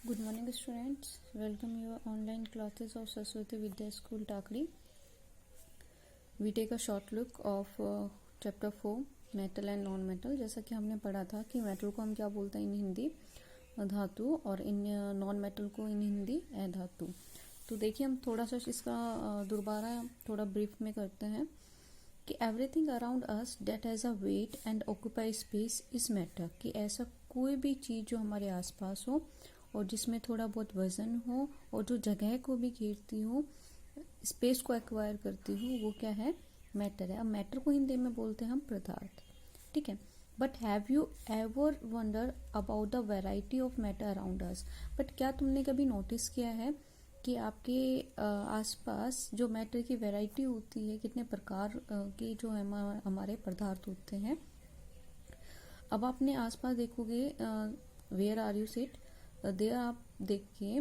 Good morning students, welcome your online classes of Saraswati Vidya School Takri. We take a short look of chapter 4 metal and non metal. जैसा कि हमने पढ़ा था कि metal को हम क्या बोलते हैं इन हिंदी धातु और इन नॉन मेटल को इन हिंदी अधातु। तो देखिए हम थोड़ा सा इसका दोबारा थोड़ा ब्रीफ में करते हैं कि everything around us that has a weight and occupy space is matter, कि ऐसा कोई भी चीज़ जो हमारे आसपास हो और जिसमें थोड़ा बहुत वजन हो और जो जगह को भी घेरती हो, स्पेस को एक्वायर करती हो, वो क्या है? मैटर है। अब मैटर को हिंदी में बोलते हैं हम पदार्थ, ठीक है। But have you ever wonder about the variety of matter around us? But क्या तुमने कभी नोटिस किया है कि आपके आसपास जो मैटर की वैरायटी होती है, कितने प्रकार के जो हमारे पदार्थ होते हैं। अब आपने आसपास देखोगे, where are you sit there, आप देखिए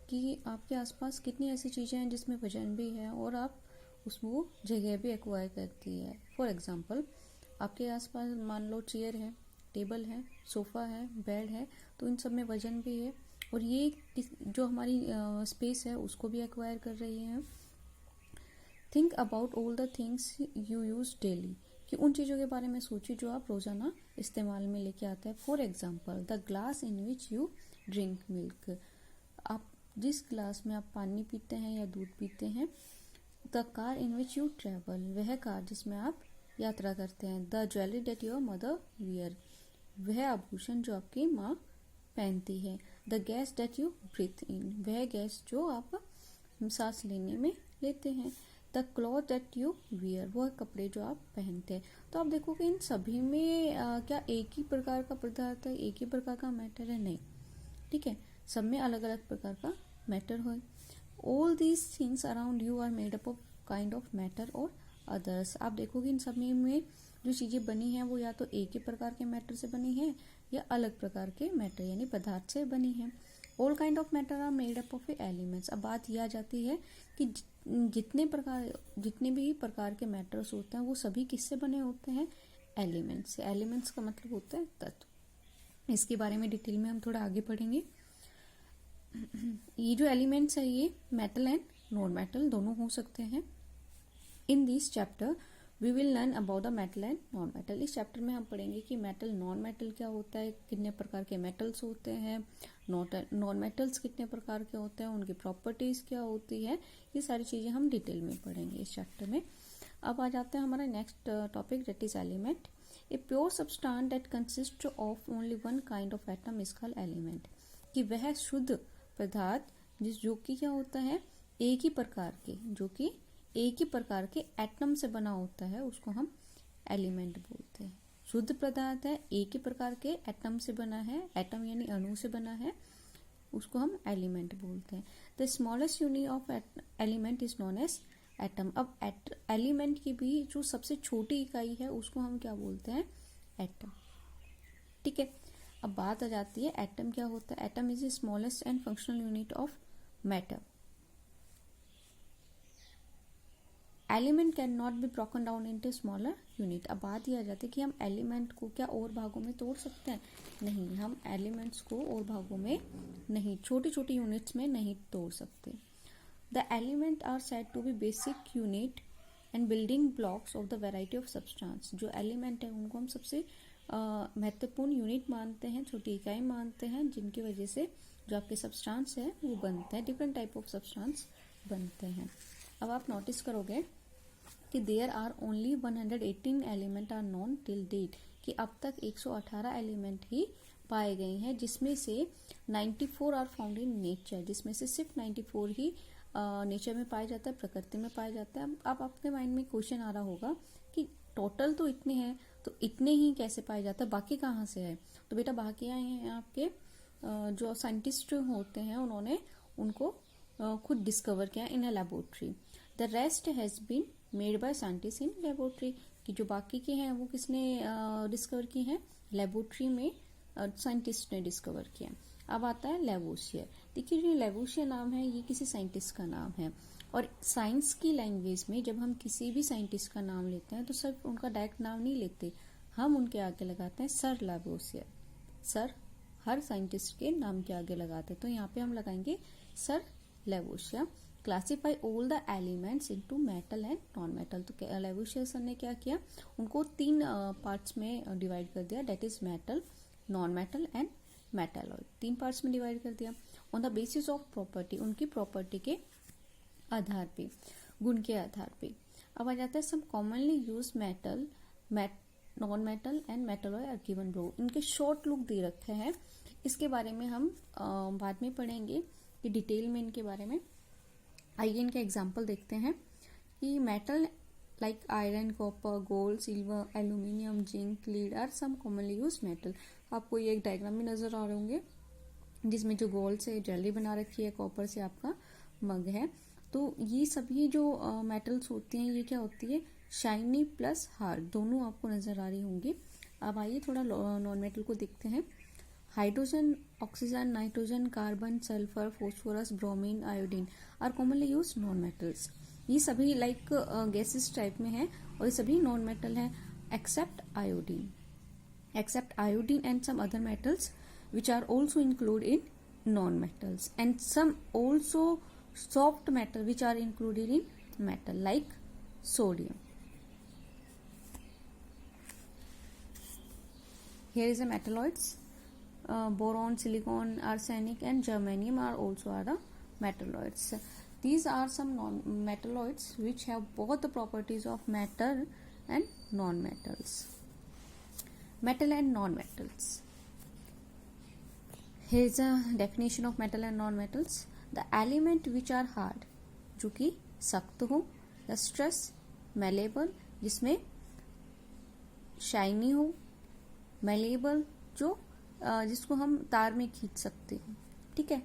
कि आपके आसपास कितनी ऐसी चीज़ें हैं जिसमें वजन भी है और आप उसको जगह भी एक्वायर करती है। फॉर एग्जांपल, आपके आसपास मान लो चेयर है, टेबल है, सोफ़ा है, बेड है, तो इन सब में वजन भी है और ये जो हमारी स्पेस है उसको भी एक्वायर कर रही है। Think about all the things you use daily, कि उन चीज़ों के बारे में सोचिए जो आप रोज़ाना इस्तेमाल में लेके आते हैं। For example, the glass in which you drink milk, आप जिस ग्लास में आप पानी पीते हैं या दूध पीते हैं। The car in which you travel, वह कार जिसमें आप यात्रा करते हैं। The jewellery that your mother wear, वह आभूषण जो आपकी माँ पहनती है। The gas that you breathe in, वह गैस जो आप सांस लेने में लेते हैं। The cloth that you wear, वह कपड़े जो आप पहनते हैं। तो आप देखो कि इन सभी में क्या एक ही प्रकार का पदार्थ है, एक ही प्रकार का मैटर है? नहीं, ठीक है, सब में अलग अलग प्रकार का मैटर है। All these things around you are made up of kind of matter और अदर्स, आप देखोगे इन सभी में जो चीजें बनी हैं वो या तो एक ही प्रकार के मैटर से बनी है या अलग प्रकार के मैटर यानी पदार्थ से बनी है। All kind of matter are made up of elements, अब बात यह आ जाती है कि जितने भी प्रकार के मैटर्स होते हैं वो सभी किससे बने होते हैं? एलिमेंट्स से। एलिमेंट्स का मतलब होता है तत्व। इसके बारे में डिटेल में हम थोड़ा आगे पढ़ेंगे। ये जो एलिमेंट्स है ये मेटल एंड नॉन मेटल दोनों हो सकते हैं। In this chapter we will learn about the metal and non metal. इस चैप्टर में हम पढ़ेंगे कि मेटल नॉन मेटल क्या होता है, कितने प्रकार के मेटल्स होते हैं, नॉन मेटल्स कितने प्रकार के होते हैं, उनकी प्रॉपर्टीज क्या होती है, ये सारी चीजें हम डिटेल में पढ़ेंगे इस चैप्टर में। अब आ जाते हैं हमारा next topic, that is element. A pure substance that consist of only one kind of atom is called element, कि वह शुद्ध पदार्थ जो कि क्या होता है, एक ही प्रकार के, जो कि एक ही प्रकार के एटम से बना होता है, उसको हम एलिमेंट बोलते हैं। शुद्ध पदार्थ है, एक ही प्रकार के एटम से बना है, एटम यानी अणु से बना है, उसको हम एलिमेंट बोलते हैं। The smallest unit of element is known as atom. अब एलिमेंट की भी जो सबसे छोटी इकाई है उसको हम क्या बोलते हैं? एटम, ठीक है। अब बात आ जाती है एटम क्या होता है। Atom is the smallest and functional unit of matter. Element can not be broken down into smaller unit. अब बात यह आ जाती है कि हम एलिमेंट को क्या और भागों में तोड़ सकते हैं? नहीं, हम एलिमेंट्स को और भागों में नहीं, छोटी छोटी यूनिट्स में नहीं तोड़ सकते। The element are said to be basic unit and building blocks of the variety of substance. जो एलिमेंट है उनको हम सबसे महत्वपूर्ण यूनिट मानते हैं, छोटी इकाई मानते हैं, जिनकी वजह से जो आपके सब्सटेंस है वो बनते हैं, डिफरेंट टाइप ऑफ सब्सटेंस बनते हैं। अब आप नोटिस करोगे कि there are only 118 element are known till date, कि अब तक 118 एलिमेंट ही पाए गए हैं, जिसमें से 94 आर फाउंड इन नेचर, जिसमें से सिर्फ 94 ही नेचर में पाया जाता है, प्रकृति में पाया जाता है। अब आपके माइंड में क्वेश्चन आ रहा होगा कि टोटल तो इतने हैं, तो इतने ही कैसे पाए जाते हैं, बाकी कहाँ से है? तो बेटा बाकी आए हैं आपके जो साइंटिस्ट होते हैं, उन्होंने उनको खुद डिस्कवर किया in a laboratory. The rest has been made by scientist in laboratory, कि जो बाकी के हैं वो किसने डिस्कवर किए हैं? लेबोरेटरी में साइंटिस्ट ने डिस्कवर किया। अब आता है लेवोसियर। देखिए जो लेवोसियर नाम है ये किसी साइंटिस्ट का नाम है, और साइंस की लैंग्वेज में जब हम किसी भी साइंटिस्ट का नाम लेते हैं तो सिर्फ उनका डायरेक्ट नाम नहीं लेते, हम उनके आगे लगाते हैं सर लेवोसियर, सर हर साइंटिस्ट के नाम के आगे लगाते हैं। तो यहाँ पे हम लगाएंगे sir Lavoisier. Classify all the elements into metal and non metal. तो लेवोसिया सर ने क्या किया, उनको 3 पार्ट्स में डिवाइड कर दिया, that is metal, non metal and metalloid. 3 parts में डिवाइड कर दिया on the basis of property, उनकी प्रॉपर्टी के आधार पे, गुण के आधार पे। अब आ जाता है some commonly use metal, non metal and metalloid are given below. इनके शॉर्ट लुक दे रखे हैं, इसके बारे में हम बाद में पढ़ेंगे कि डिटेल में इनके बारे में। आइए इनके एग्जाम्पल देखते हैं कि metal like iron, copper, gold, silver, aluminium, zinc, lead are some commonly use metal. आपको ये एक डायग्राम भी नजर आ रहे होंगे जिसमें जो गोल्ड से ज्वेलरी बना रखी है, कॉपर से आपका मग है। तो ये सभी जो मेटल्स होती हैं, ये क्या होती है, शाइनी प्लस हार्ड, दोनों आपको नजर आ रही होंगी। अब आइए थोड़ा नॉन मेटल को देखते हैं। Hydrogen, oxygen, nitrogen, carbon, sulphur, phosphorus, bromine, iodine are commonly use non metals. ये सभी लाइक गैसेस टाइप में है और ये सभी नॉन मेटल है except iodine. Except iodine and some other metals which are also included in non-metals, and some also soft metal which are included in metal like sodium. Here is the metalloids. Boron, silicon, arsenic and germanium are also the metalloids. These are some non-metalloids which have both the properties of metal and non-metals. Metal and non-metals. Here is a definition of metal and non-metals. The element which are hard, जो कि सख्त हो, lustrous, malleable, जिसमें shiny हो, malleable, जो जिसको हम तार में खींच सकते हो, ठीक है,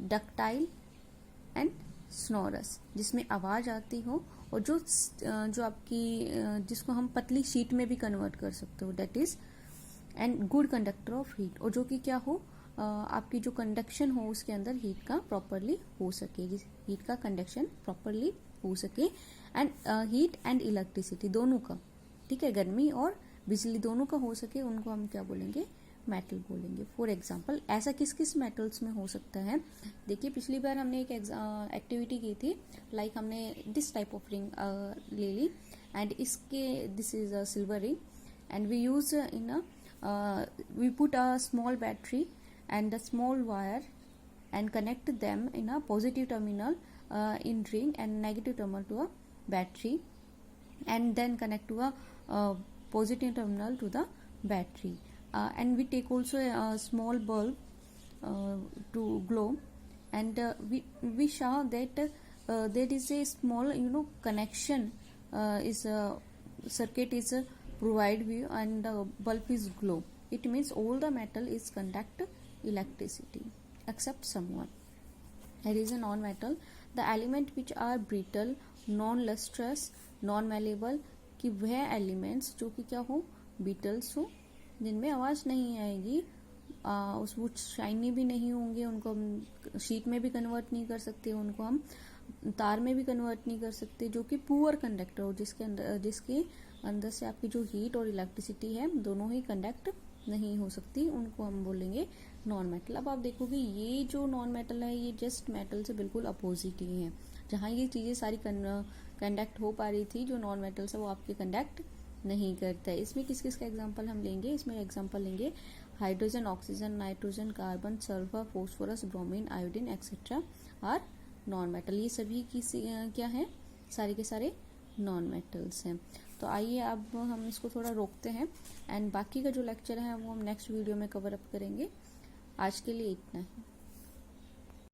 ductile and sonorous, जिसमें आवाज आती हो और जो आपकी जिसको हम पतली शीट में भी कन्वर्ट कर सकते हो, that is and good conductor of heat, और जो कि क्या हो, आपकी जो कंडक्शन हो उसके अंदर हीट का प्रॉपरली हो सके, हीट का कंडक्शन प्रॉपरली हो सके, एंड हीट एंड इलेक्ट्रिसिटी दोनों का, ठीक है, गर्मी और बिजली दोनों का हो सके, उनको हम क्या बोलेंगे, मेटल बोलेंगे। फॉर एग्जाम्पल ऐसा किस किस मेटल्स में हो सकता है, देखिए पिछली बार हमने एक एक्टिविटी की थी, लाइक हमने दिस टाइप ऑफ रिंग ले ली एंड इसके this is a silver ring and we use in we put a small battery and a small wire and connect them in a positive terminal in ring and negative terminal to a battery, and then connect to a positive terminal to the battery, and we take also a small bulb to glow, and we saw that there is a small connection is circuit is provide view and the bulb is glow. It means all the metal is conduct electricity except some one. Here is a non-metal. The element which are brittle, non-lustrous, non-malleable, कि वह elements जो कि क्या हो, beetles हो, जिनमें आवाज नहीं आएगी, वो शाइनी भी नहीं होंगे, उनको हम शीट में भी कन्वर्ट नहीं कर सकते, उनको हम तार में भी कन्वर्ट नहीं कर सकते, जो कि पुअर कंडक्टर हो, जिसके अंदर से आपकी जो हीट और इलेक्ट्रिसिटी है दोनों ही कंडक्ट नहीं हो सकती, उनको हम बोलेंगे नॉन मेटल। अब आप देखोगे ये जो नॉन मेटल है ये जस्ट मेटल से बिल्कुल अपोजिट ही है। जहाँ ये चीजें सारी कंडक्ट हो पा रही थी, जो नॉन मेटल से वो आपके कंडक्ट नहीं करता है। इसमें किस किस का एग्जाम्पल हम लेंगे, इसमें एग्जाम्पल लेंगे hydrogen, oxygen, nitrogen, carbon, sulphur, phosphorus, bromine, iodine etcetera are non metal. ये सभी की क्या है, सारे के सारे नॉन मेटल्स हैं। तो आइए अब हम इसको थोड़ा रोकते हैं एंड बाकी का जो लेक्चर है वो हम नेक्स्ट वीडियो में कवर अप करेंगे। आज के लिए इतना ही।